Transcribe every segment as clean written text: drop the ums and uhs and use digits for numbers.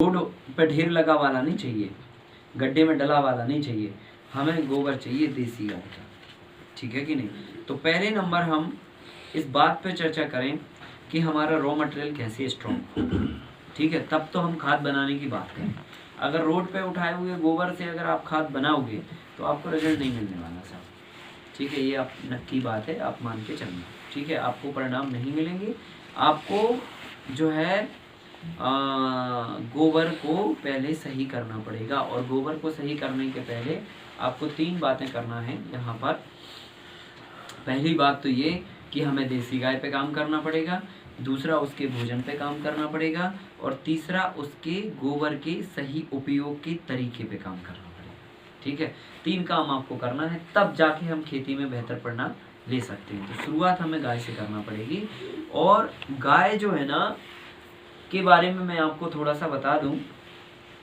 Road पे ढेर लगा वाला नहीं चाहिए, गड्ढे में डला वाला नहीं चाहिए, हमें गोबर चाहिए देसी गाय का। ठीक है कि नहीं? तो पहले नंबर हम इस बात पे चर्चा करें कि हमारा रॉ मटेरियल कैसे स्ट्रॉन्ग हो। ठीक है, तब तो हम खाद बनाने की बात करें। अगर रोड पे उठाए हुए गोबर से अगर आप खाद बनाओगे तो आपको रिजल्ट नहीं मिलने वाला साहब। ठीक है, ये आप नक्की बात है, आप मान के चलना। ठीक है, आपको परिणाम नहीं मिलेंगे। आपको जो है गोबर को पहले सही करना पड़ेगा, और गोबर को सही करने के पहले आपको 3 बातें करना है यहाँ पर। पहली बात तो ये कि हमें देसी गाय पे काम करना पड़ेगा, दूसरा उसके भोजन पे काम करना पड़ेगा, और तीसरा उसके गोबर के सही उपयोग के तरीके पे काम करना पड़ेगा। ठीक है, 3 काम आपको करना है, तब जाके हम खेती में बेहतर परिणाम ले सकते हैं। तो शुरुआत हमें गाय से करना पड़ेगी। और गाय जो है ना के बारे में मैं आपको थोड़ा सा बता दूं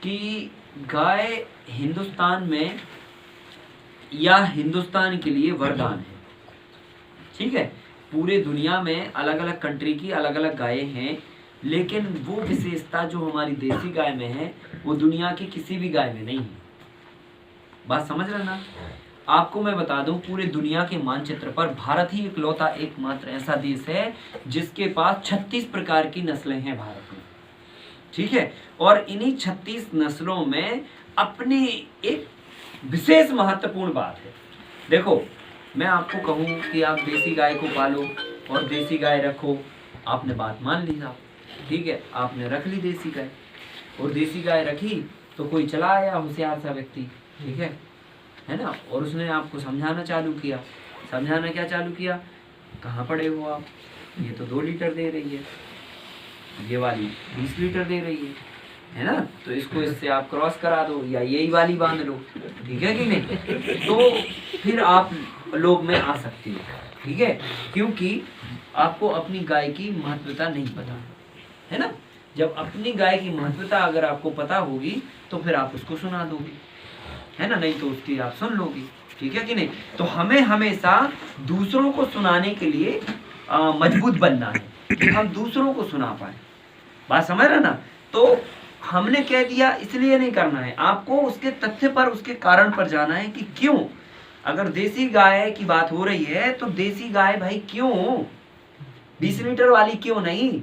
कि गाय हिंदुस्तान में या हिंदुस्तान के लिए वरदान है। ठीक है, पूरे दुनिया में अलग अलग कंट्री की अलग अलग गायें हैं, लेकिन वो विशेषता जो हमारी देसी गाय में है वो दुनिया की किसी भी गाय में नहीं है। बात समझ रहे ना? आपको मैं बता दूं, पूरे दुनिया के मानचित्र पर भारत ही इकलौता एकमात्र ऐसा देश है जिसके पास 36 प्रकार की नस्लें हैं भारत में। ठीक है, और इन्हीं 36 नस्लों में अपनी एक विशेष महत्वपूर्ण बात है। देखो, मैं आपको कहूं कि आप देसी गाय को पालो और देसी गाय रखो, आपने बात मान ली साहब। ठीक है, आपने रख ली देसी गाय, और देसी गाय रखी तो कोई चला आया होशियार सा व्यक्ति, ठीक है ना, और उसने आपको समझाना चालू किया। समझाना क्या चालू किया? कहाँ पड़े हो आप, ये तो 2 लीटर दे रही है, ये वाली 20 लीटर दे रही है ना, तो इसको इससे आप क्रॉस करा दो या यही वाली बांध लो। ठीक है कि नहीं? तो फिर आप लोग में आ सकती है। ठीक है, क्योंकि आपको अपनी गाय की महत्वता नहीं पता है ना। जब अपनी गाय की महत्वता अगर आपको पता होगी तो फिर आप उसको सुना दोगे, है ना, नहीं तो उसकी आप सुन लोगी। ठीक है कि नहीं? तो हमें हमेशा दूसरों को सुनाने के लिए मजबूत बनना है कि हम दूसरों को सुना पाए। बात समझ रहे ना? तो हमने कह दिया इसलिए नहीं करना है, आपको उसके तथ्य पर, उसके कारण पर जाना है कि क्यों। अगर देसी गाय की बात हो रही है तो देसी गाय भाई क्यों, 20 लीटर वाली क्यों नहीं,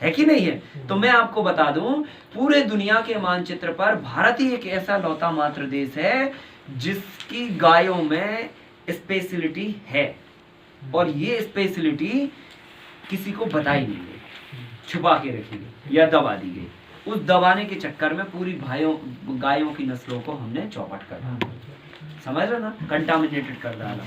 है कि नहीं है? तो मैं आपको बता दूं, पूरे दुनिया के मानचित्र पर भारत ही एक ऐसा लौता मात्र देश है जिसकी गायों में स्पेशलिटी है, और ये स्पेशलिटी किसी को बताई नहीं गई, छुपा के रखी गई या दबा दी गई। उस दबाने के चक्कर में पूरी गायों की नस्लों को हमने चौपट कर डाला, समझ रहे ना, कंटामिनेटेड कर डाला।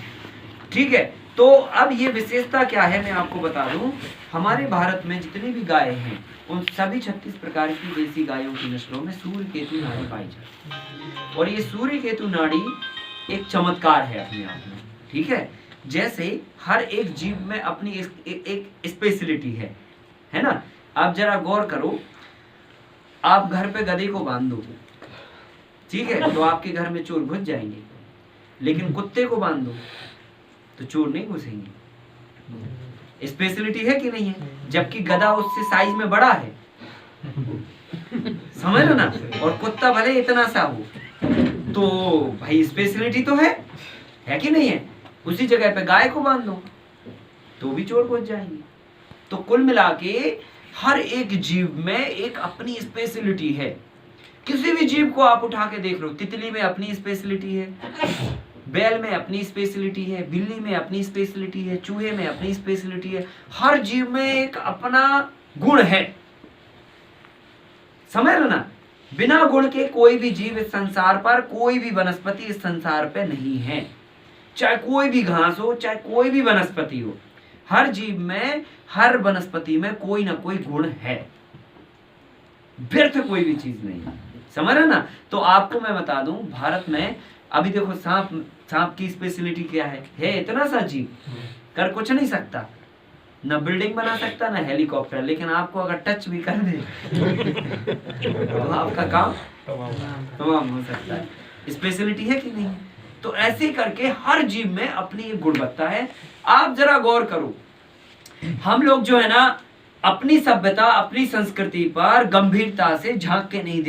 ठीक है, तो अब ये विशेषता क्या है मैं आपको बता दूं। हमारे भारत में जितनी भी गाय हैं उन सभी 36 प्रकार की देसी गायों की नस्लों में सूर्य केतु नाड़ी पाई जाती है, और ये सूर्य केतु नाड़ी एक चमत्कार है अपने आप में। ठीक है, जैसे हर एक जीव में अपनी एक स्पेशलिटी है ना। आप जरा गौर करो, आप घर पे गधे को बांध दो, ठीक है, तो आपके घर में चोर घुस जाएंगे, लेकिन कुत्ते को बांध दो तो चोर नहीं घुसेंगे। स्पेशलिटी है कि नहीं है? जबकि गधा उससे साइज में बड़ा है, समझ लो ना, और कुत्ता भले इतना सा हो, तो भाई स्पेशलिटी तो है कि नहीं है? उसी जगह पे गाय को बांध दो तो भी चोर घुस जाएंगे। तो कुल मिला के हर एक जीव में एक अपनी स्पेशलिटी है। किसी भी जीव को आप उठा के देख लो, तितली में अपनी स्पेशलिटी है, बैल में अपनी स्पेशलिटी है, बिल्ली में अपनी स्पेशलिटी है, चूहे में अपनी स्पेशलिटी है। हर जीव में एक अपना गुण है, समझ लो ना। बिना गुण के कोई भी जीव इस संसार पर, कोई भी वनस्पति इस संसार पे नहीं है। चाहे कोई भी घास हो, चाहे कोई भी वनस्पति हो, हर जीव में, हर वनस्पति में कोई ना कोई गुण है, व्यर्थ कोई भी चीज नहीं है, समझ रहे ना। तो आपको मैं बता दूं, भारत में अभी देखो, सांप की स्पेशलिटी क्या है इतना सा जीव, कर कुछ नहीं सकता, ना बिल्डिंग बना सकता, ना हेलीकॉप्टर, लेकिन आपको अगर टच भी कर दे तो आपका काम तमाम हो सकता है। स्पेशलिटी है कि नहीं? तो ऐसे करके हर जीव में अपनी एक गुणवत्ता है। आप जरा गौर करो, हम लोग जो है ना अपनी सभ्यता अपनी संस्कृति पर गंभीरता से झांक के नहीं